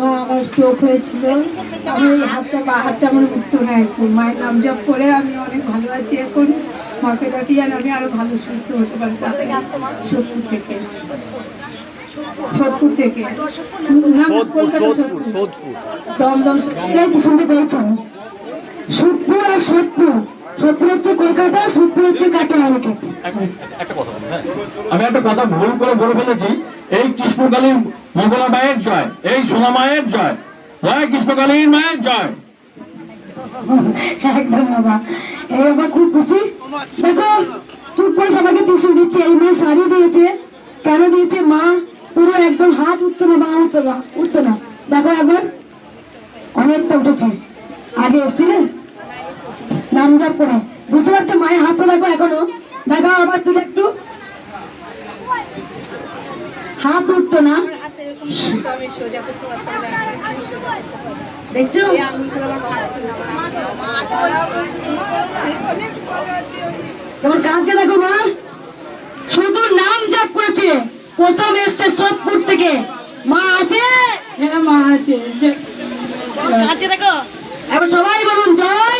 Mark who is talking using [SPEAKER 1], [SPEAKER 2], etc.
[SPEAKER 1] মা আমার স্ট্রোক হয়েছিল, আমি এই হাতটা বা হাতটা আমার উঠতো না, একটু মায়ের নাম জপ করে আমি অনেক ভালো আছি এখন। মাকে ডাকি যেন আমি আরো ভালো সুস্থ হতে পারি। সত্তর থেকে না, কলকাতা সোদপুর, দমদম শুনতে পেয়েছেন। সোদপুর আর সোদপুর, সোদপুর হচ্ছে কলকাতা, সোদপুর হচ্ছে কাটোয়া।
[SPEAKER 2] আমি একটা কথা ভুল করে বলে ফেলেছি। এই কৃষ্ণকালীর মঙ্গলা মায়ের জয়, এই সোনা মায়ের জয়, জয় কৃষ্ণকালীর মায়ের জয়।
[SPEAKER 1] একদম বাবা, এই বাবা খুব খুশি। দেখো চুপ করে সবাইকে টিস্যু দিচ্ছে। এই মা শাড়ি দিয়েছে, কেন দিয়েছে? মা পুরো একদম হাত উঠতো না, মা উঠতো না। দেখো একবার অনেকটা উঠেছে। আগে এসেছিলেন নাম জপ করে, বুঝতে পারছো? মায়ের হাতটা দেখো এখনো, দেখো আবার তুলে একটু, হাত উঠতো না, দেখছো? তোমার কাঁদছে দেখো মা, শুধু নাম জপ করেছে। প্রথম এসছে সোদপুর থেকে। মা আছে? হ্যাঁ মা আছে। কাঁদছে দেখো। এবার সবাই বলুন জয়